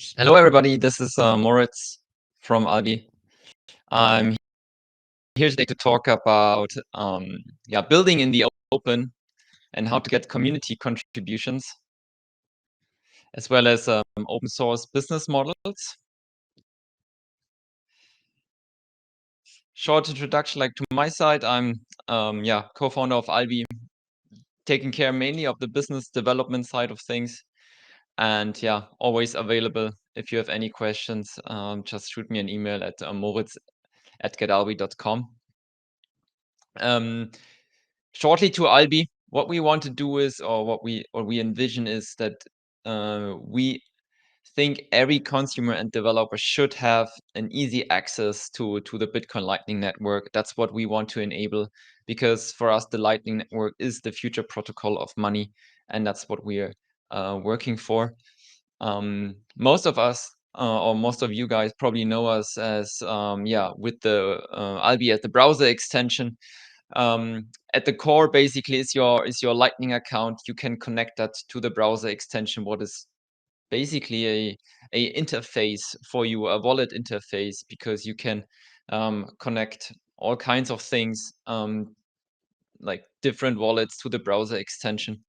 Hello, everybody. This is Moritz from Albi. I'm here today to talk about building in the open and how to get community contributions, as well as open source business models. Short introduction, like to my side, I'm co-founder of Albi, taking care mainly of the business development side of things, and always available. If you have any questions, just shoot me an email at moritz@getalbi.com. Shortly to Albi, what we want to do is, or what we envision is that we think every consumer and developer should have an easy access to the Bitcoin Lightning Network. That's what we want to enable, because for us, the Lightning Network is the future protocol of money, and that's what we are working for. Most of us, or most of you guys probably know us as, with the Albi as the browser extension. At the core, basically, is your Lightning account. You can connect that to the browser extension, what is basically a interface for you, a wallet interface, because you can connect all kinds of things, like different wallets to the browser extension.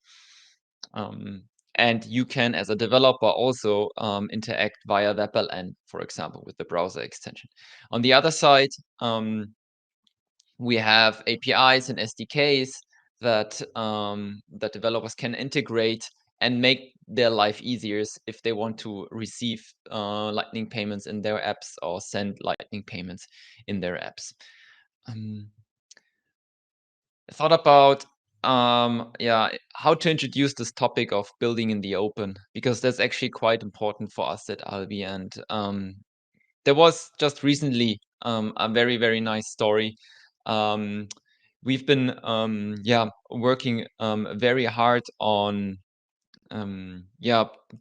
And you can, as a developer, also interact via WebLN, for example, with the browser extension. On the other side, we have APIs and SDKs that that developers can integrate and make their life easier if they want to receive Lightning payments in their apps or send Lightning payments in their apps. I thought about how to introduce this topic of building in the open, because that's actually quite important for us at Albi. And there was just recently a very, very nice story. We've been working very hard on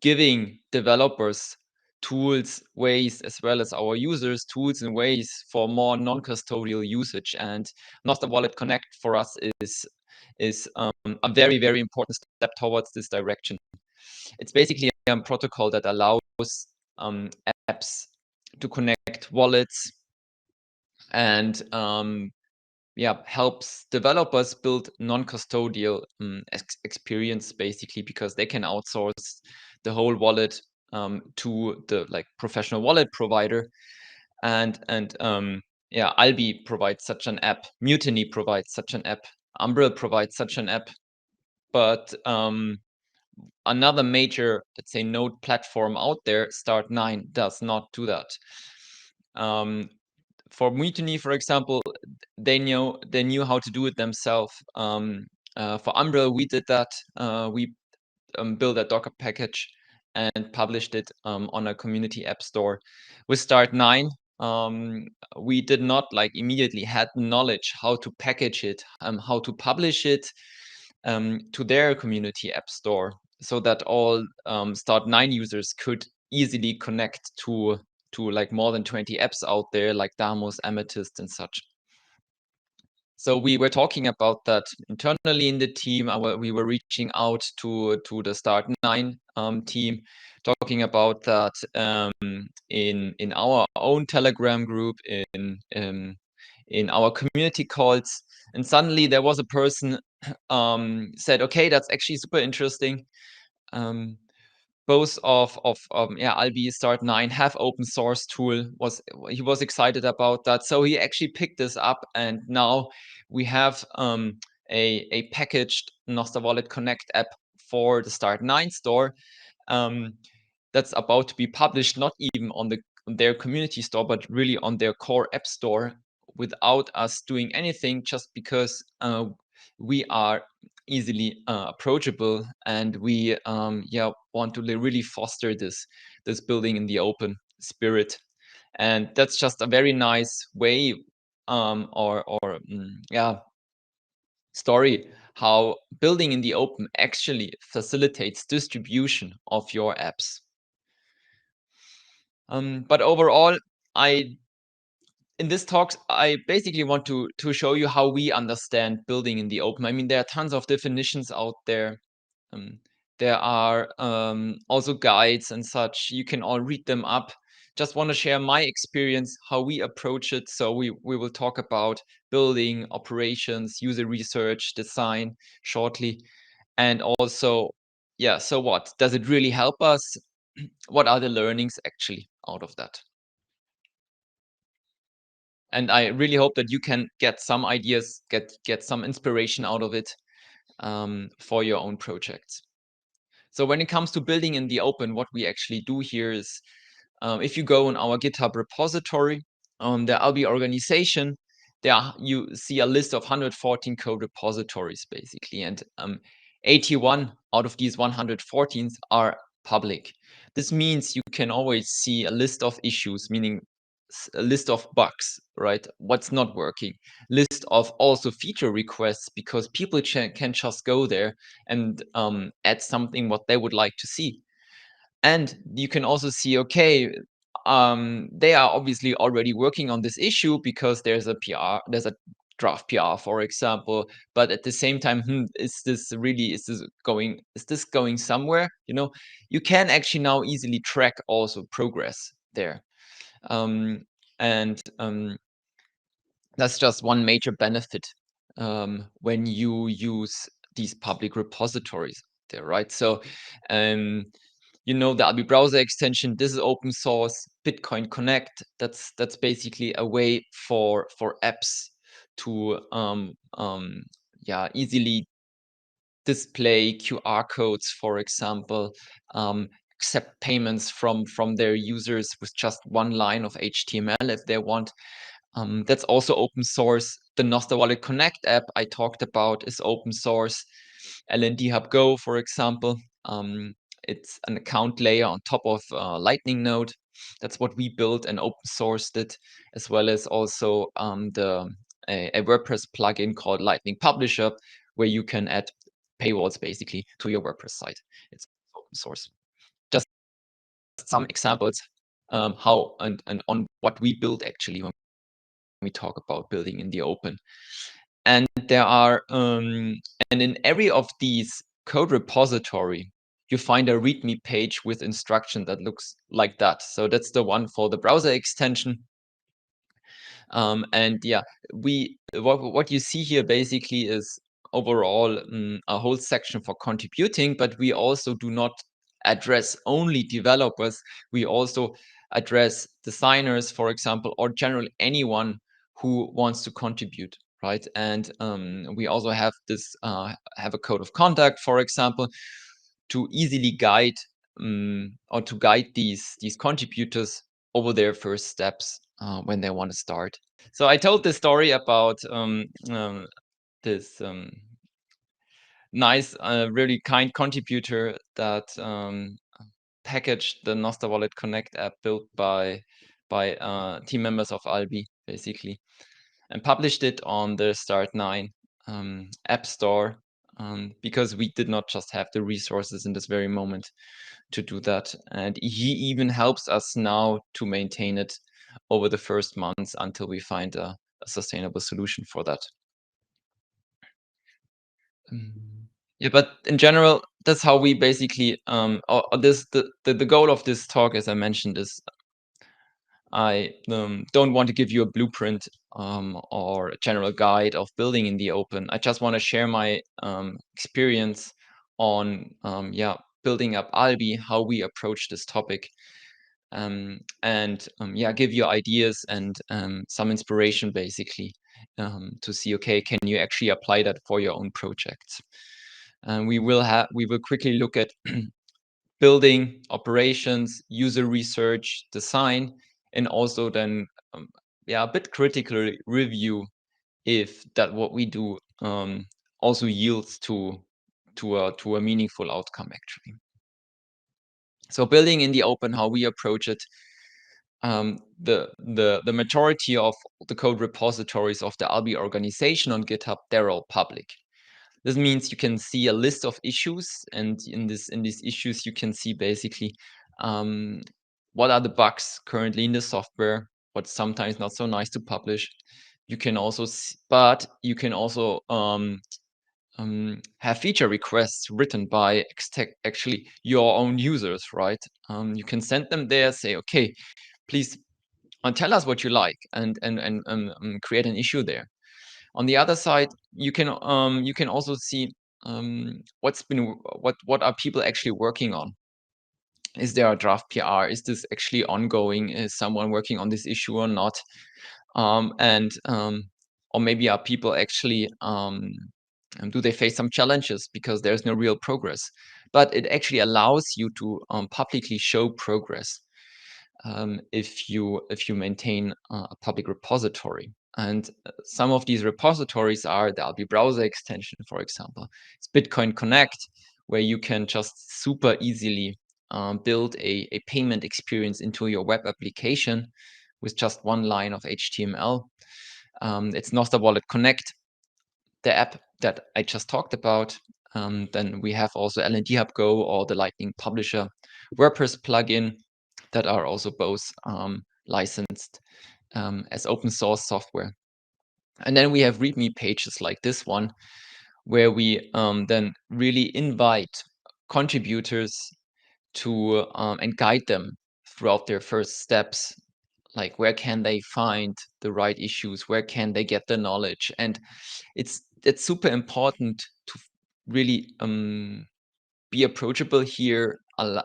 giving developers tools, ways, as well as our users tools and ways for more non-custodial usage. And Nostr Wallet Connect for us is a very, very important step towards this direction. It's basically a protocol that allows apps to connect wallets and helps developers build non-custodial experience, basically, because they can outsource the whole wallet to the professional wallet provider. And Albi provides such an app. Mutiny provides such an app. Umbrel provides such an app. But another major, let's say, node platform out there, Start9, does not do that. For Mutiny, for example, they knew how to do it themselves. For Umbrel, we did that. We built a Docker package and published it on a community app store. With Start9, we did not immediately had knowledge how to package it, how to publish it to their community app store, so that all Start9 users could easily connect to more than 20 apps out there, like Damos, Amethyst, and such. So we were talking about that internally in the team. We were reaching out to the Start9 team, talking about that in our own Telegram group, in our community calls. And suddenly there was a person said, "Okay, that's actually super interesting. Both of Albi, Start9 have open source tool." He was excited about that, so he actually picked this up, and now we have a packaged Nostr Wallet Connect app for the Start9 store that's about to be published, not even on their community store, but really on their core app store, without us doing anything, just because we are easily approachable, and we want to really foster this building in the open spirit. And that's just a very nice way story how building in the open actually facilitates distribution of your apps. But overall, in this talk, I basically want to show you how we understand building in the open. I mean, there are tons of definitions out there. There are also guides and such. You can all read them up. Just want to share my experience, how we approach it. So we will talk about building, operations, user research, design shortly. And also, yeah, so what? Does it really help us? What are the learnings actually out of that? And I really hope that you can get some ideas, get some inspiration out of it for your own projects. So when it comes to building in the open, what we actually do here is, if you go on our GitHub repository on the Albi organization, you see a list of 114 code repositories basically, and 81 out of these 114 are public. This means you can always see a list of issues, meaning a list of bugs, right? What's not working, list of also feature requests, because people can just go there and add something what they would like to see. And you can also see, okay, they are obviously already working on this issue because there's a PR, there's a draft PR, for example. But at the same time, is this going somewhere? You can actually now easily track also progress there. And that's just one major benefit when you use these public repositories there, right? So the Albi browser extension, this is open source. Bitcoin Connect, that's basically a way for apps to easily display QR codes, for example, accept payments from their users with just one line of HTML if they want. That's also open source. The Nostr Wallet Connect app I talked about is open source. LND Hub Go, for example, it's an account layer on top of Lightning Node. That's what we built and open sourced it, as well as also a WordPress plugin called Lightning Publisher, where you can add paywalls basically to your WordPress site. It's open source. Just some examples how and on what we build actually when we talk about building in the open. And there are and in every of these code repository, you find a README page with instruction that looks like that. So that's the one for the browser extension. And yeah, what you see here basically is overall a whole section for contributing, but we also do not address only developers. We also address designers, for example, or generally anyone who wants to contribute, right? And we also have this have a code of conduct, for example, to easily guide or to guide these contributors over their first steps when they want to start. So I told this story about this nice, really kind contributor that packaged the Nostr Wallet Connect app built by team members of Albi, basically, and published it on the Start9 app store, because we did not just have the resources in this very moment to do that. And he even helps us now to maintain it over the first months until we find a sustainable solution for that. Yeah, but in general, that's how we basically or the goal of this talk, as I mentioned, is I don't want to give you a blueprint or a general guide of building in the open. I just want to share my experience on building up Albi, how we approach this topic, and give you ideas and some inspiration basically to see, okay, can you actually apply that for your own projects? And we will quickly look at building, operations, user research, design, and also then a bit critically review if that what we do also yields to a meaningful outcome actually. So building in the open, how we approach it, the majority of the code repositories of the Albi organization on GitHub, they're all public. This means you can see a list of issues, and in these issues you can see basically what are the bugs currently in the software, what's sometimes not so nice to publish. You can also have feature requests written by actually your own users, right? You can send them there, say, okay, please tell us what you like, and create an issue there. On the other side, you can also see what are people actually working on. Is there a draft PR? Is this actually ongoing? Is someone working on this issue or not? Or maybe are people actually do they face some challenges because there's no real progress? But it actually allows you to publicly show progress if you maintain a public repository. And some of these repositories are the Albi browser extension, for example. It's Bitcoin Connect, where you can just super easily build a payment experience into your web application with just one line of HTML. It's Nostr Wallet Connect, the app that I just talked about. Then we have also LND Hub Go or the Lightning Publisher WordPress plugin that are also both licensed as open source software. And then we have README pages like this one, where we then really invite contributors to and guide them throughout their first steps. Like, where can they find the right issues? Where can they get the knowledge? And it's super important to really be approachable here,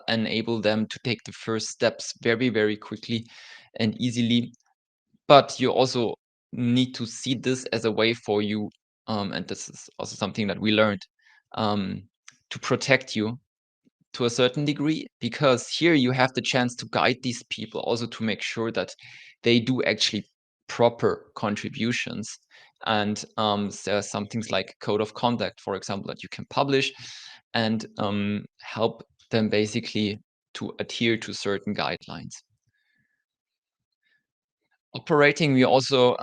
enable them to take the first steps very, very quickly and easily. But you also need to see this as a way for you, and this is also something that we learned, to protect you to a certain degree, because here you have the chance to guide these people, also to make sure that they do actually proper contributions. And there are some things like code of conduct, for example, that you can publish and help them basically to adhere to certain guidelines. Operating, we also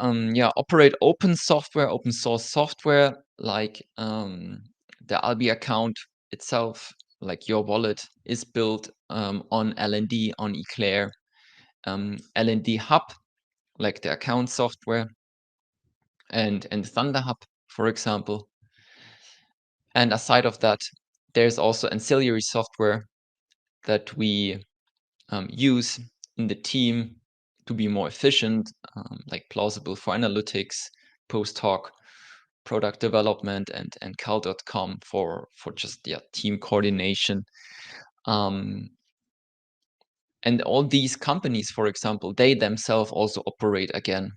operate open source software, like the Albi account itself, like your wallet, is built on LND, on Eclair, LND Hub, like the account software, and Thunder Hub, for example. And aside of that, there's also ancillary software that we use in the team to be more efficient, like Plausible for analytics, Post Hoc, product development, and cal.com for just team coordination. And all these companies, for example, they themselves also operate, again,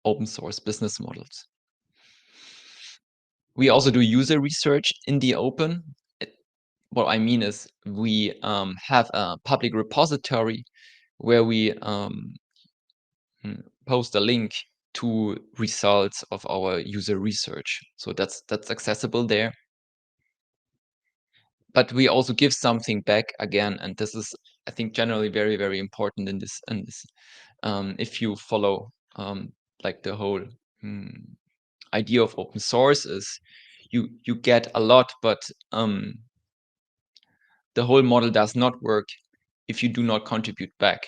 open source business models. We also do user research in the open. What I mean is we have a public repository where we post a link to results of our user research. So that's accessible there. But we also give something back, again, and this is, I think, generally very, very important in this. If you follow like the whole idea of open source is you get a lot, but the whole model does not work if you do not contribute back.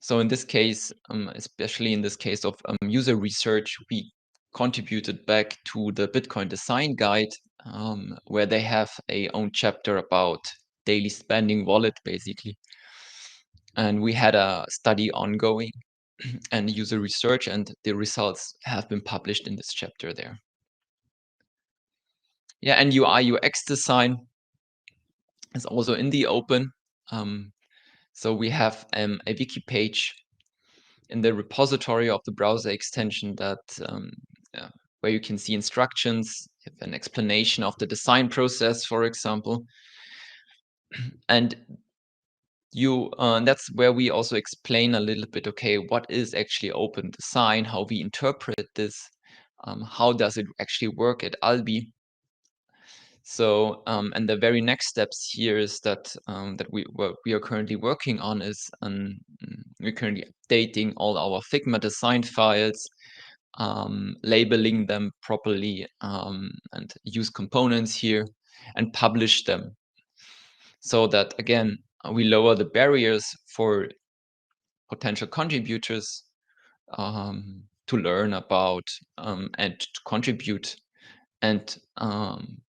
So in this case, especially in this case of user research, we contributed back to the Bitcoin design guide, where they have a own chapter about daily spending wallet, basically. And we had a study ongoing and user research, and the results have been published in this chapter there. Yeah, and UI UX design is also in the open. So we have a wiki page in the repository of the browser extension that where you can see instructions, an explanation of the design process, for example. And that's where we also explain a little bit, okay, what is actually open design, how we interpret this, how does it actually work at Albi. So, and the very next steps here is that we are currently working on is we're currently updating all our Figma design files, labeling them properly, and use components here and publish them, so that, again, we lower the barriers for potential contributors to learn about and to contribute, And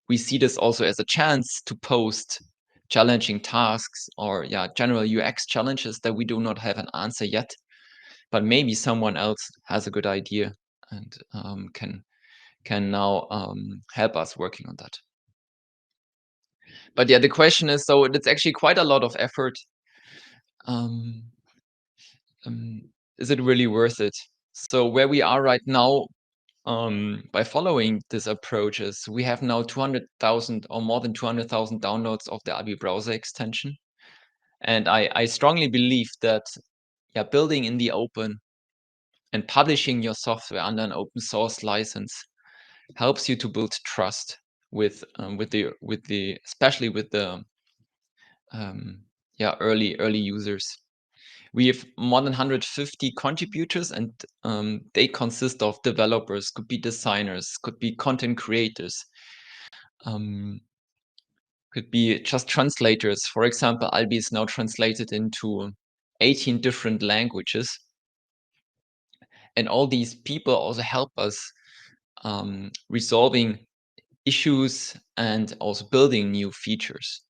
we see this also as a chance to post challenging tasks or general UX challenges that we do not have an answer yet, but maybe someone else has a good idea and can now help us working on that. But the question is, so it's actually quite a lot of effort. Is it really worth it? So where we are right now, by following this approach, is we have now 200,000 or more than 200,000 downloads of the Albi browser extension. And I strongly believe that building in the open and publishing your software under an open source license helps you to build trust with the especially with the early users. We have more than 150 contributors, and they consist of developers, could be designers, could be content creators, could be just translators. For example, Albi is now translated into 18 different languages. And all these people also help us resolving issues and also building new features.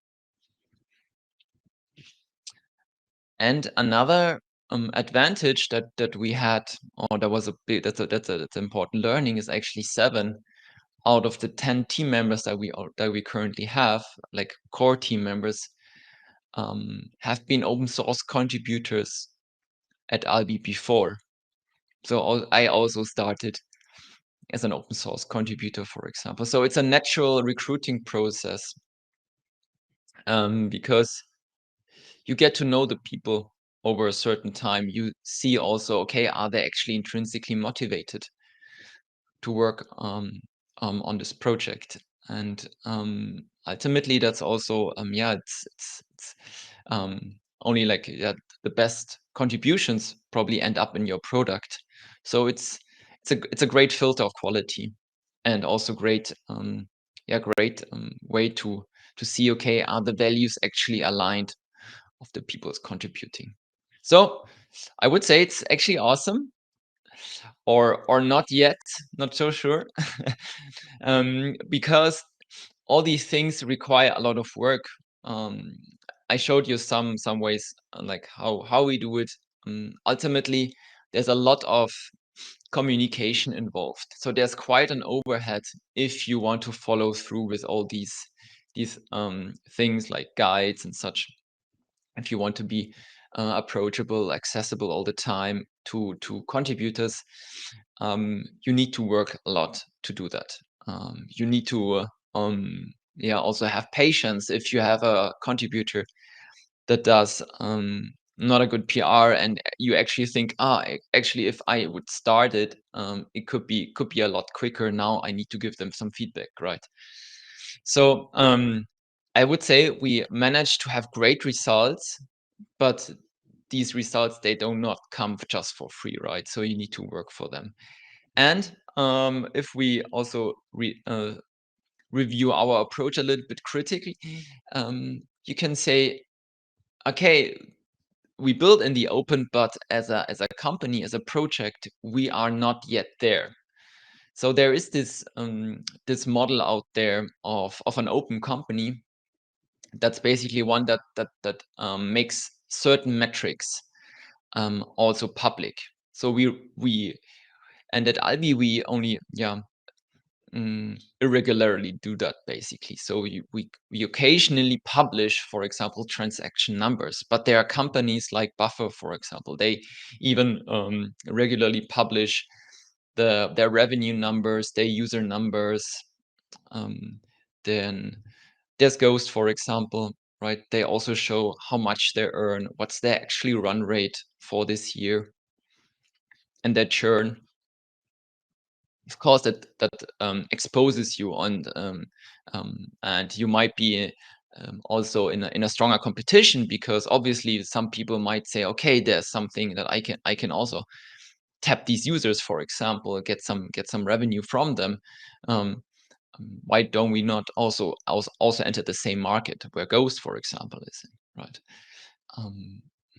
And another advantage that we had, or that was that's an important learning, is actually 7 out of the 10 team members that we currently have, like core team members, have been open source contributors at Albi before. So I also started as an open source contributor, for example. So it's a natural recruiting process, because you get to know the people over a certain time. You see also, okay, are they actually intrinsically motivated to work on this project? And ultimately, that's also it's only like the best contributions probably end up in your product. So it's a great filter of quality, and also great way to see, okay, are the values actually aligned of the people contributing. So I would say it's actually awesome, or not yet, not so sure, because all these things require a lot of work. I showed you some ways, like how we do it. Ultimately, there's a lot of communication involved, so there's quite an overhead if you want to follow through with all these things like guides and such. If you want to be approachable, accessible all the time to contributors, you need to work a lot to do that. You need to also have patience if you have a contributor that does not a good PR, and you actually think, actually, if I would start it, it could be a lot quicker. Now I need to give them some feedback, right? So I would say we managed to have great results, but these results, they do not come just for free, right? So you need to work for them. And if we also review our approach a little bit critically, you can say, okay, we build in the open, but as a company, as a project, we are not yet there. So there is this this model out there of an open company that's basically one that makes certain metrics also public. So we and at Albi we only irregularly do that, basically. So we occasionally publish, for example, transaction numbers, but there are companies like Buffer, for example, they even regularly publish their revenue numbers, their user numbers. Then there's Ghost, for example, right? They also show how much they earn, what's their actually run rate for this year, and their churn. Of course, that exposes you on, and you might be also in a stronger competition, because obviously some people might say, okay, there's something that I can also tap these users, for example, get some revenue from them. Why don't we not also enter the same market where Ghost, for example, is in, right?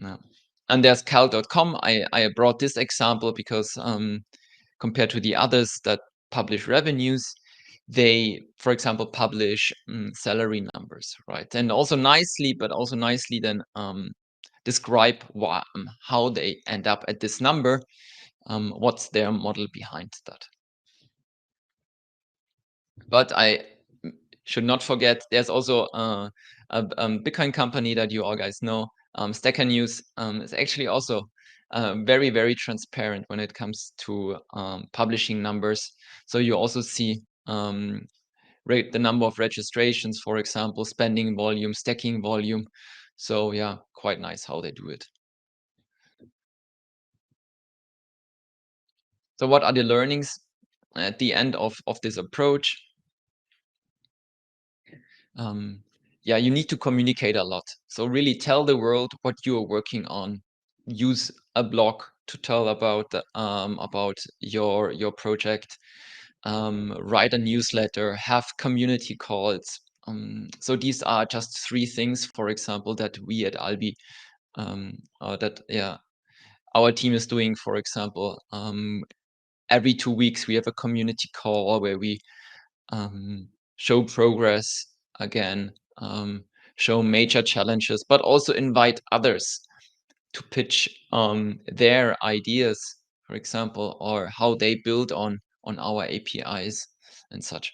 Yeah. And there's cal.com. I brought this example because compared to the others that publish revenues, they, for example, publish salary numbers, right? And also nicely then describe how they end up at this number, what's their model behind that. But I should not forget, there's also a Bitcoin company that you all guys know, Stacker News, is actually also very, very transparent when it comes to publishing numbers. So you also see the number of registrations, for example, spending volume, stacking volume. So yeah, quite nice how they do it. So what are the learnings at the end of this approach? Yeah, you need to communicate a lot. So really tell the world what you are working on. Use a blog to tell about your project. Write a newsletter. Have community calls. So these are just 3 things, for example, that we at Albi our team is doing. For example, every 2 weeks we have a community call where we show progress again, show major challenges, but also invite others to pitch their ideas, for example, or how they build on our APIs and such.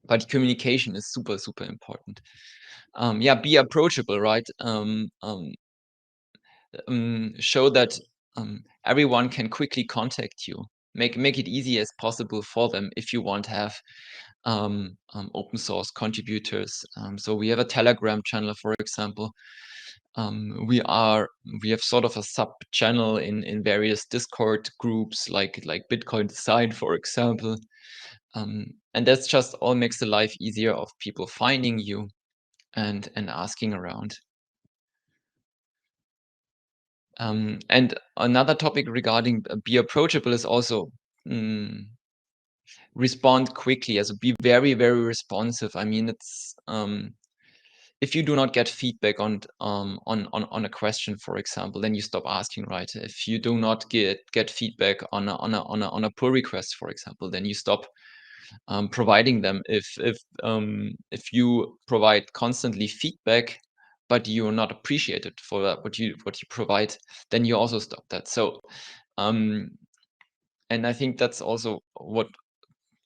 But communication is super, super important. Yeah, be approachable, right? Show that everyone can quickly contact you. Make it easy as possible for them if you want to have open source contributors. So we have a Telegram channel, for example. We have sort of a sub channel in various Discord groups, like Bitcoin Design, for example. And that's just all makes the life easier of people finding you and asking around. And another topic regarding be approachable is also respond quickly, as be very, very responsive. I mean, it's if you do not get feedback on a question, for example, then you stop asking, right? If you do not get feedback on a pull request, for example, then you stop providing them. If you provide constantly feedback, but you're not appreciated for that, what you provide, then you also stop that. So, and I think that's also what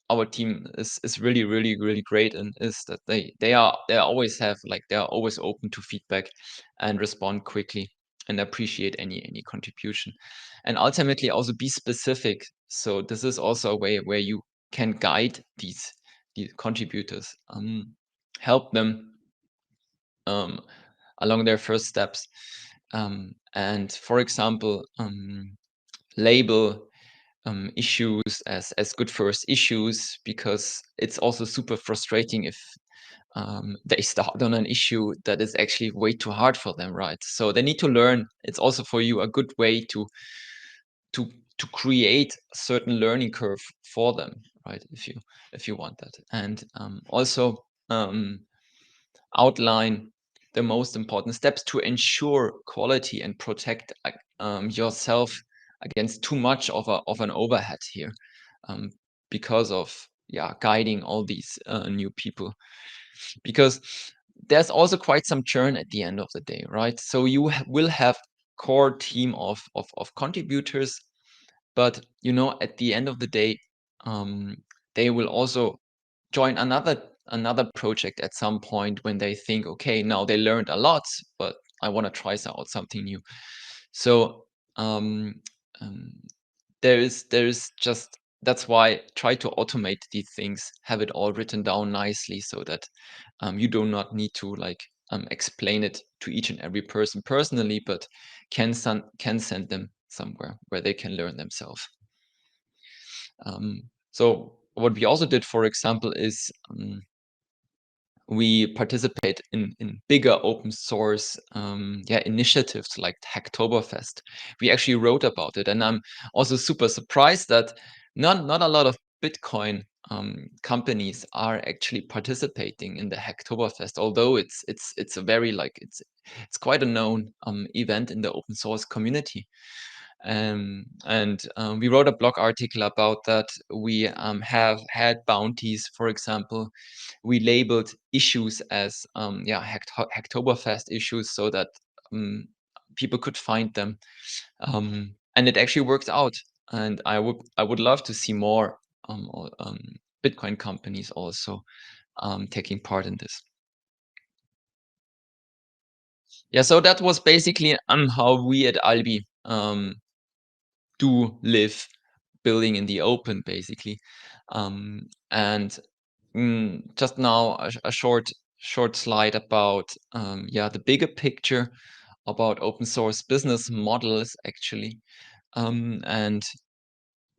our team is really, really, really great, and is that they always open to feedback and respond quickly and appreciate any contribution, and ultimately also be specific. So this is also a way where you can guide these contributors, help them along their first steps, and for example, label issues as good first issues, because it's also super frustrating if they start on an issue that is actually way too hard for them, right? So they need to learn. It's also for you a good way to create a certain learning curve for them, right? If you want that, and also outline the most important steps to ensure quality and protect yourself against too much of an overhead here, because of guiding all these new people, because there's also quite some churn at the end of the day, right? So you will have core team of contributors, but at the end of the day, they will also join another project at some point when they think, okay, now they learned a lot, but I want to try out something new. So um, um, there is just, that's why try to automate these things, have it all written down nicely, so that you do not need to explain it to each and every person personally, but can send them somewhere where they can learn themselves. So what we also did, for example, is we participate in bigger open source initiatives like Hacktoberfest. We actually wrote about it, and I'm also super surprised that not a lot of Bitcoin companies are actually participating in the Hacktoberfest, although it's a very it's quite a known event in the open source community. We wrote a blog article about that. We have had bounties, for example. We labeled issues as Hacktoberfest issues so that people could find them. And it actually worked out. And I would love to see more Bitcoin companies also taking part in this. Yeah, so that was basically how we at Albi do live building in the open, basically. And just now a short slide about the bigger picture about open source business models, actually. And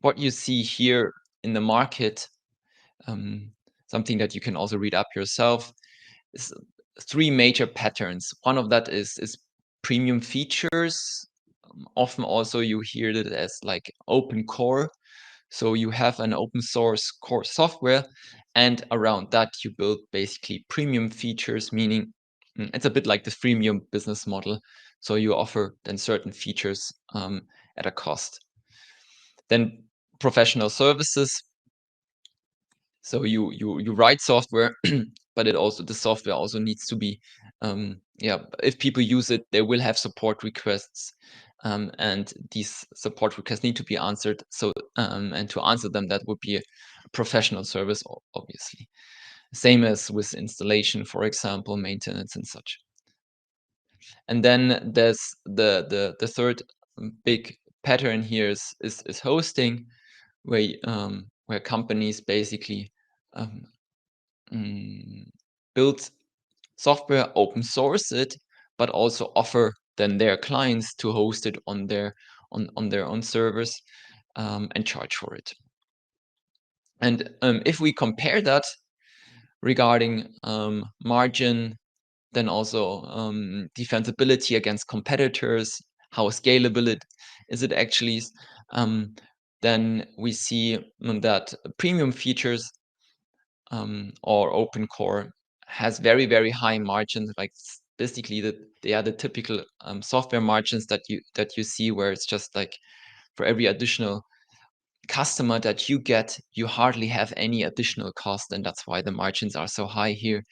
what you see here in the market, something that you can also read up yourself, is 3 major patterns. One of that is premium features. Often also you hear it as like open core. So you have an open source core software, and around that you build basically premium features, meaning it's a bit like the freemium business model. So you offer then certain features at a cost. Then professional services. So you write software, but the software also needs to be, if people use it, they will have support requests, and these support requests need to be answered. So and to answer them, that would be a professional service, obviously. Same as with installation, for example, maintenance and such. And then there's the third big pattern here is hosting, where companies basically build software, open source it, but also offer then their clients to host it on their own servers, and charge for it. And if we compare that regarding margin, then also defensibility against competitors, how scalable is it actually, then we see that premium features or open core has very, very high margins. Like basically they are the typical software margins that you see, where it's just like for every additional customer that you get, you hardly have any additional cost, and that's why the margins are so high here.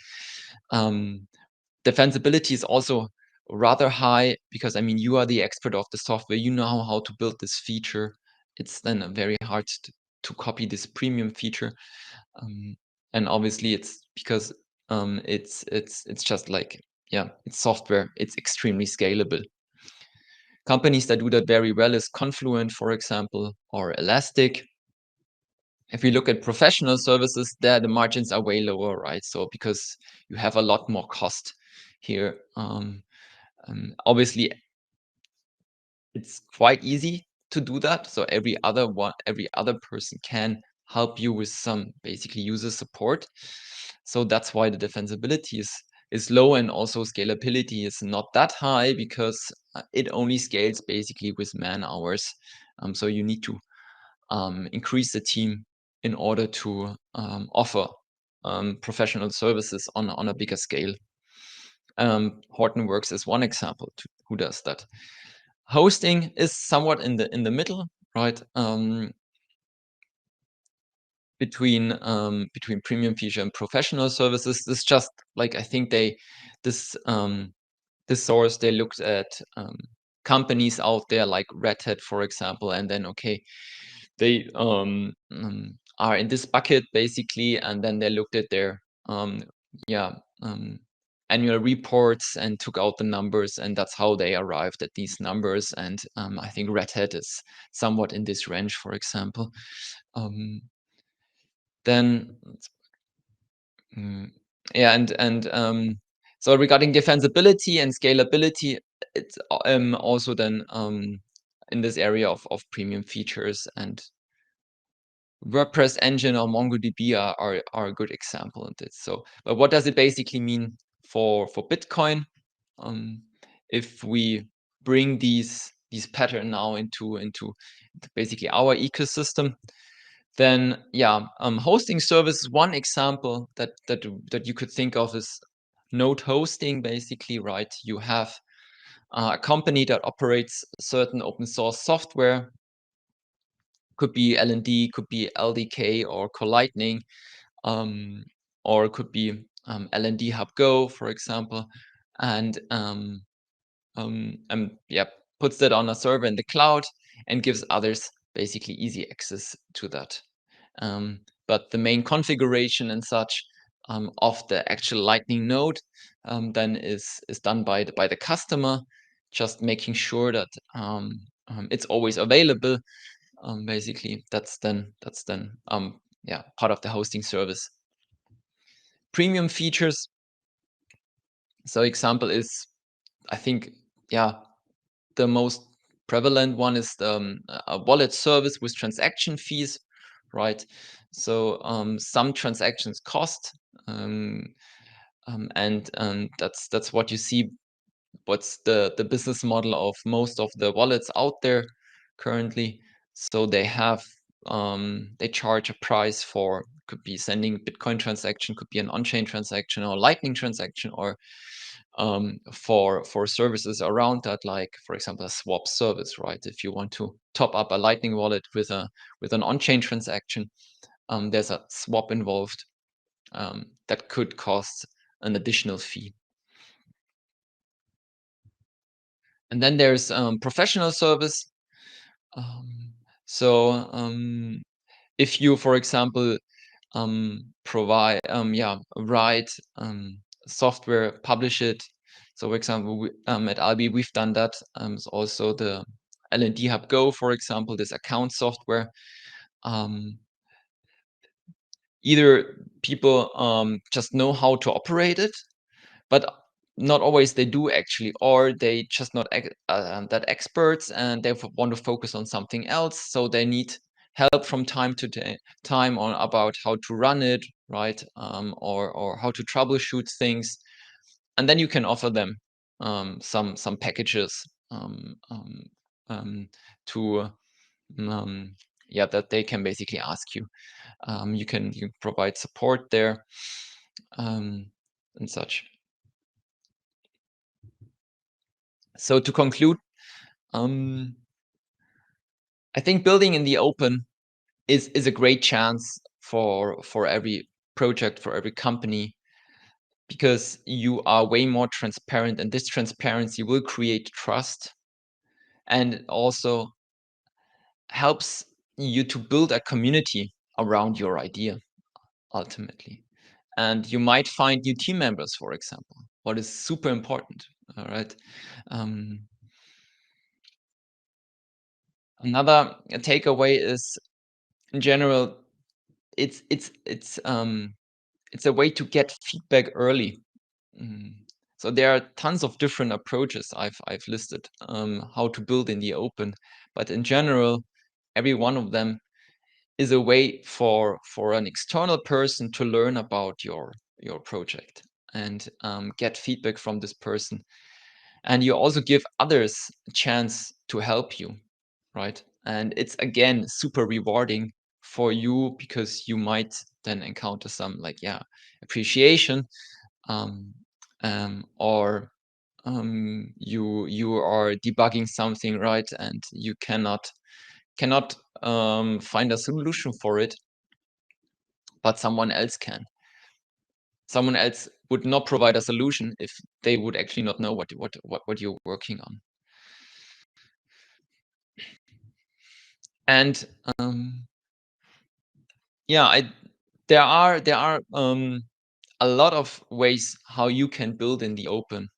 Defensibility is also rather high because, I mean, you are the expert of the software, you know how to build this feature. It's then very hard to copy this premium feature. And obviously it's because it's just like, it's software, it's extremely scalable. Companies that do that very well is Confluent, for example, or Elastic. If you look at professional services, there the margins are way lower, right? So because you have a lot more cost here. Obviously it's quite easy to do that. So every other person can help you with some basically user support. So that's why the defensibility is low, and also scalability is not that high because it only scales basically with man hours. So you need to increase the team in order to offer professional services on a bigger scale. Hortonworks is one example who does that. Hosting is somewhat in the middle, right? Between premium feature and professional services. This just like, I think this source, they looked at companies out there like Red Hat, for example, and then they are in this bucket basically, and then they looked at their annual reports and took out the numbers, and that's how they arrived at these numbers. And I think Red Hat is somewhat in this range, for example. Then so regarding defensibility and scalability, it's also then in this area of premium features, and WordPress engine or MongoDB are a good example of this. So, but what does it basically mean for Bitcoin? If we bring these pattern now into basically our ecosystem, then hosting service, one example that you could think of is node hosting, basically, right? You have a company that operates certain open source software. Could be LND, could be LDK or CoLightning, or it could be LND Hub Go, for example, and yeah, puts that on a server in the cloud and gives others basically easy access to that. But the main configuration and such of the actual Lightning node then is done by the customer, just making sure that it's always available. Basically, that's then yeah, part of the hosting service. Premium features. So example is, I think, yeah, the most prevalent one is a wallet service with transaction fees, right? So some transactions cost, and that's what you see. What's the business model of most of the wallets out there currently? So they have they charge a price for, could be sending Bitcoin transaction, could be an on-chain transaction or Lightning transaction, or for services around that, like for example a swap service, right? If you want to top up a Lightning wallet with an on-chain transaction, there's a swap involved that could cost an additional fee. And then there's professional service. So if you, for example, provide write software, publish it. So for example, at Albi we've done that. So also the LND Hub Go, for example, this account software. Either people just know how to operate it, but not always they do actually, or they just not that experts and they want to focus on something else, so they need help from time to time on about how to run it, right? Or how to troubleshoot things, and then you can offer them some packages to yeah, that they can basically ask you. You can provide support there and such. So to conclude, I think building in the open is a great chance for every project, for every company, because you are way more transparent, and this transparency will create trust, and it also helps you to build a community around your idea ultimately. And you might find new team members, for example, what is super important. All right. Another takeaway is, in general, it's a way to get feedback early. So there are tons of different approaches I've listed how to build in the open, but in general, every one of them is a way for an external person to learn about your project and get feedback from this person, and you also give others a chance to help you, right? And it's again super rewarding for you, because you might then encounter some, like, yeah, appreciation, um, or you are debugging something, right? And you cannot find a solution for it, but someone else can. Someone else would not provide a solution if they would actually not know what you're working on. And yeah, there are a lot of ways how you can build in the open.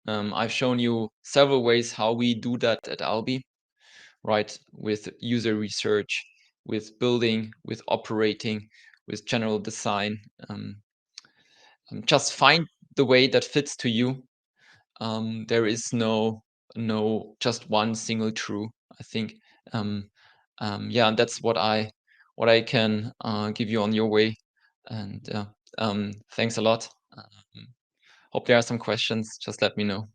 I've shown you several ways how we do that at Albi, right? With user research, with building, with operating, with general design. Just find the way that fits to you. There is no just one single true, I think. Yeah, and that's what I can give you on your way. And thanks a lot. Hope there are some questions. Just let me know.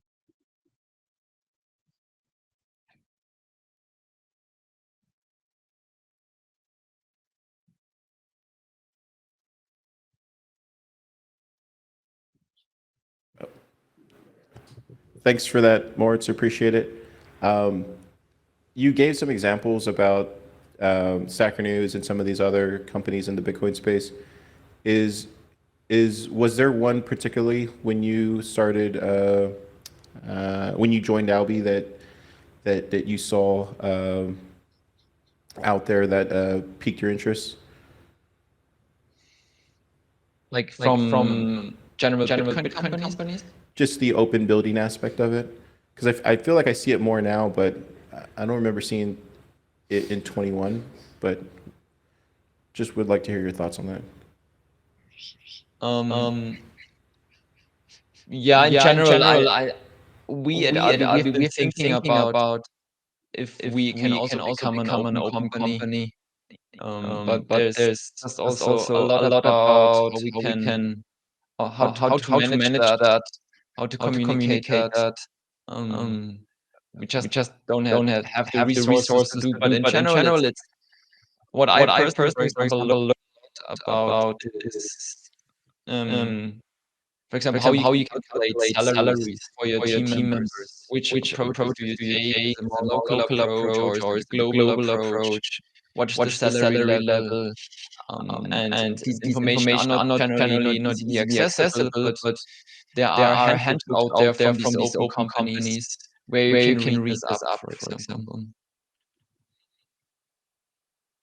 Thanks for that, Moritz. Appreciate it. Um, you gave some examples about Stacker News and some of these other companies in the Bitcoin space. Is was there one particularly when you started when you joined Albi that you saw out there that piqued your interest? Like Like from from general general Bitcoin Bitcoin companies? companies? Just the open building aspect of it, because I feel like I see it more now, but I don't remember seeing it in 21. But just would like to hear your thoughts on that. Um, Um, yeah, in yeah, in general, general, we at we at Albi, we've Albi, been we've been thinking thinking about about if if we can we also can also become an become an open open company. company. But But there's there's just just also a also lot a lot about about how we how we can, can how to how to manage manage that, that, how to how to communicate communicate that. that. Um, Um, we just we just don't don't have the have the resources to resources do. to But do. in But in general, it's general, it's what I what I personally, for personally, for example, learned example, learned about about is, is, um, um, for for example, how example, you how can you can calculate calculate salaries salaries for your for your team team members. members. Which Which approaches do approaches you do you take? Is take? it a Is more it a more local local approach, or approach, is or it is a it a global global approach? approach? What is the What is the salary salary level? level? And And these these information are information not are not generally not generally not easily easily accessible, accessible, but but there there are are handbooks handbooks out there out there from from these these open open companies companies where you where you can can read read this this up, up, for for example. example.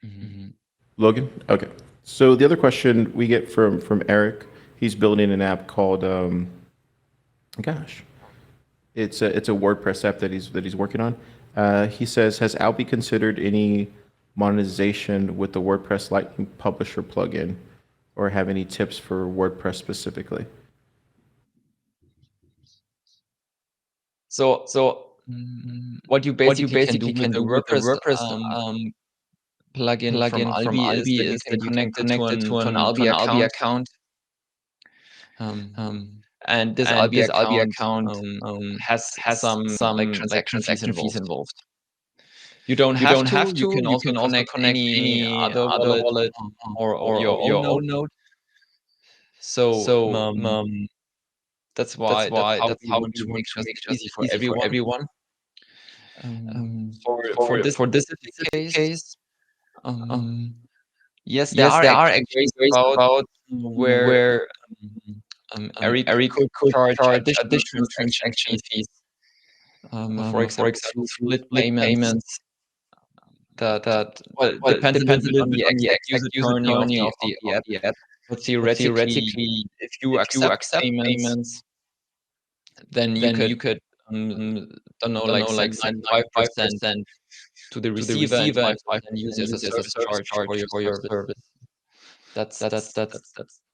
Mhm. Mhm. Logan? Okay. So the other question we get from Eric, he's building an app called gosh, it's a WordPress app that he's working on. He says, has Albi considered any monetization with the WordPress Lightning Publisher plugin, or have any tips for WordPress specifically? So, So what you what you basically can do basically with can the do with the WordPress WordPress plugin from plugin from Albi is Albi that you is can that you can connect it connect it to an to Albi an Albi account. account. Um, Um, and this and Albi this Albi account account has has some like some like transaction fees transaction fees involved. involved. You don't You have don't to. have You to. can You also can also connect connect any any other other wallet, wallet or your or own your own node. node. So So that's that's why how that's we how want we to want make to just make just easy for easy for everyone. everyone. For this For this specific specific case, case, um, um, yes, there yes, are there are actually actually ways ways about about where where Eric Eric could could charge charge additional additional transaction transaction fees. fees. For For example, through example, through split split payments. payments. That That well, it well, depends a little depends a bit little on bit the on the exact exact user user journey journey of the of app. the app. But But theoretically, theoretically, if you if you accept accept payments, payments, then you then could, you could um, don't know, don't like know, like send send 5% 5% to the to the receiver and receiver and 5% 5% use as a use as a service service charge for charge your for your service. service. That's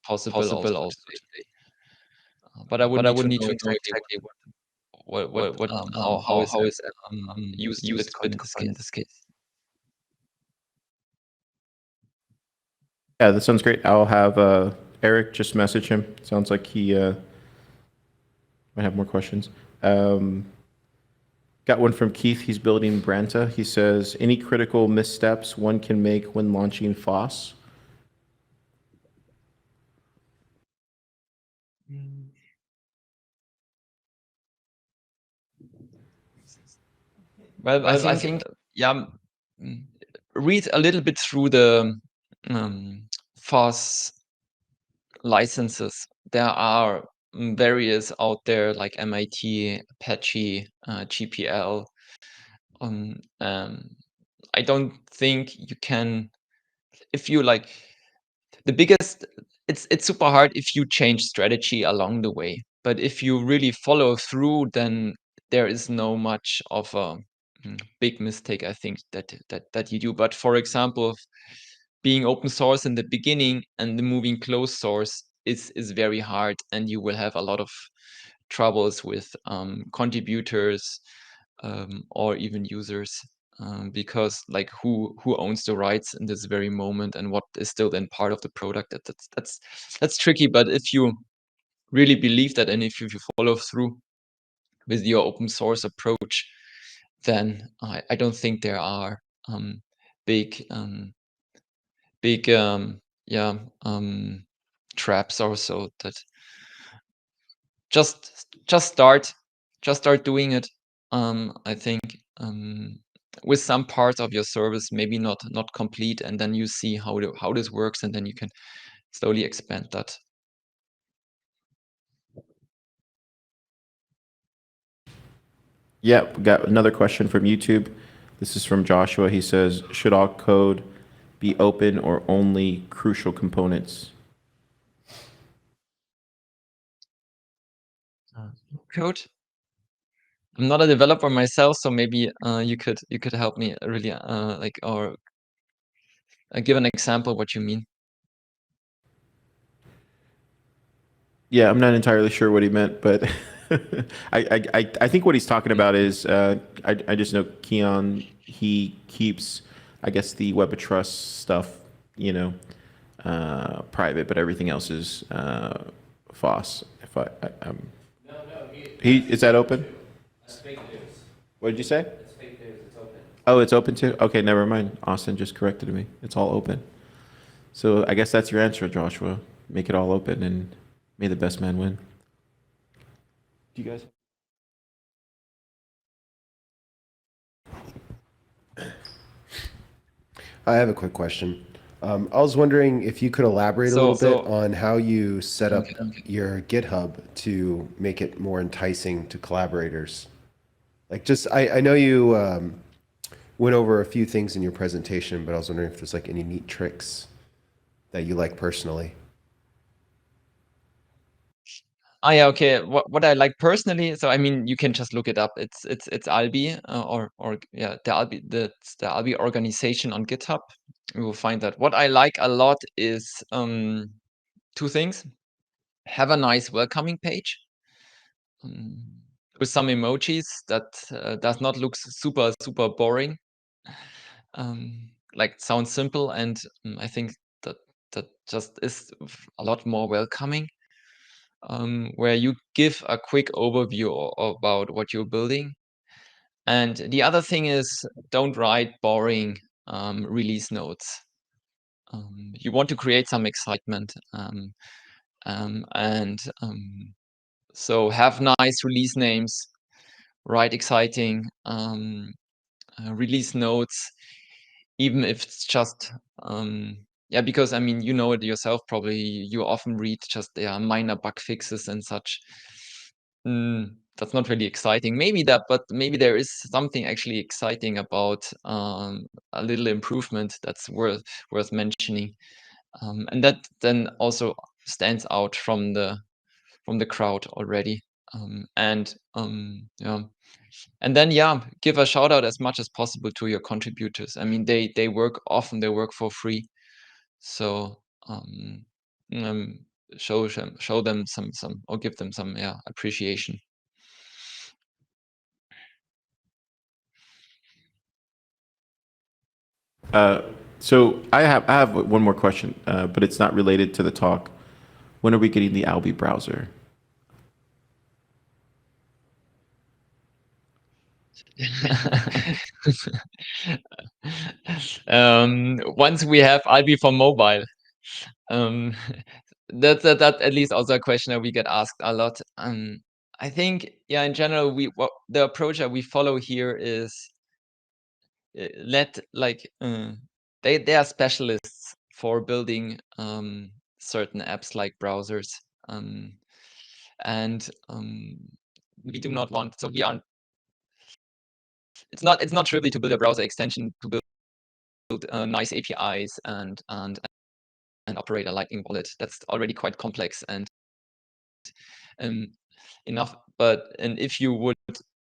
Possible also possible also today. today. But I would But I need would to need know to know exactly exactly what how is how that is that used in used Bitcoin in this Bitcoin in case. this case. Yeah, that sounds great. I'll have Eric just message him. Sounds like he might have more questions. Got one from Keith. He's building Branta. He says, any critical missteps one can make when launching FOSS? Well, I Well, I think, think yeah, mm, read a little bit through the FOSS licenses. There are various out there like MIT, Apache, GPL. I don't think you can, if you like, the biggest, it's super hard if you change strategy along the way. But if you really follow through, then there is no much of a big mistake, I think, that you do. But for example, being open source in the beginning and the moving closed source is very hard, and you will have a lot of troubles with contributors, or even users, because like who owns the rights in this very moment, and what is still then part of the product. That's tricky. But if you really believe that, and if you follow through with your open source approach, then I don't think there are big big yeah traps or so. That just start just start doing it. I think with some parts of your service, maybe not complete, and then you see how this works, and then you can slowly expand that. Yeah, we got another question from YouTube. This is from Joshua. He says, should all code be open or only crucial components? Code. I'm not a developer myself, so maybe you could help me really like, or give an example what you mean. Yeah, I'm not entirely sure what he meant, but I think what he's talking about is I just know Keon, he keeps, I guess, the Web of Trust stuff, private, but everything else is FOSS. If he is that open? That's fake news. What did you say? It's fake news. It's open. Oh, it's open too? Okay, never mind. Austin just corrected me. It's all open. So I guess that's your answer, Joshua. Make it all open and may the best man win. Do you guys? I have a quick question. I was wondering if you could elaborate a little bit on how you set up your GitHub to make it more enticing to collaborators. Like, just I know you went over a few things in your presentation, but I was wondering if there's like any neat tricks that you like personally. Ah, yeah, okay. What I like personally, so I mean, you can just look it up. It's Albi, or yeah, the Albi organization on GitHub. You will find that. What I like a lot is two things. Have a nice welcoming page with some emojis that does not look super boring. Like, sounds simple, and I think that just is a lot more welcoming. Where you give a quick overview about what you're building. And the other thing is, don't write boring release notes. You want to create some excitement, and so have nice release names, write exciting release notes, even if it's just yeah, because I mean, you know it yourself, probably you often read just minor bug fixes and such. That's not really exciting. Maybe there is something actually exciting about a little improvement that's worth mentioning, and that then also stands out from the crowd already. And yeah, and then give a shout out as much as possible to your contributors. I mean, they work for free, so show them some, or give them some appreciation. So I have one more question, but it's not related to the talk. When are we getting the Albi browser? Once we have Albi for mobile, that at least also a question that we get asked a lot. I think, in general, the approach that we follow here is they are specialists for building certain apps like browsers, and we do not want, so we aren't. It's not trivial to build a browser extension to build nice APIs and operate a Lightning wallet. That's already quite complex and enough. And if you would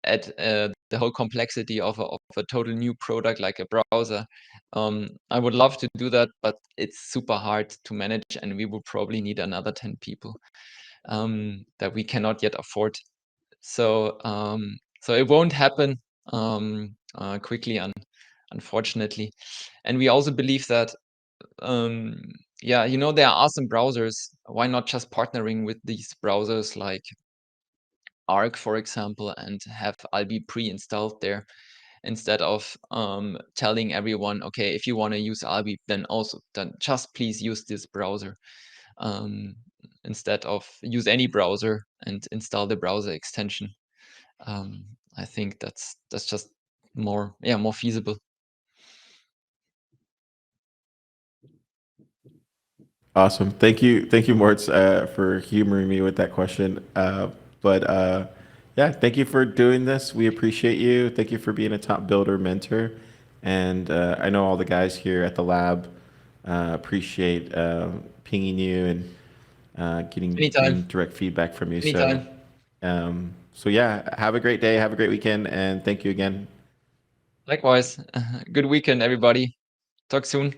add the whole complexity of a total new product like a browser, I would love to do that, but it's super hard to manage, and we will probably need another 10 people that we cannot yet afford. So it won't happen quickly, unfortunately. And we also believe that there are awesome browsers. Why not just partnering with these browsers like Arc, for example, and have Albi pre-installed there, instead of telling everyone, okay, if you want to use Albi, then just please use this browser, instead of use any browser and install the browser extension. I think that's just more feasible. Awesome. Thank you, Moritz, for humoring me with that question. Yeah, thank you for doing this. We appreciate you. Thank you for being a top builder mentor. And I know all the guys here at the lab appreciate pinging you and getting Anytime. direct feedback from you. Anytime. So yeah, have a great day. Have a great weekend. And thank you again. Likewise. Good weekend, everybody. Talk soon.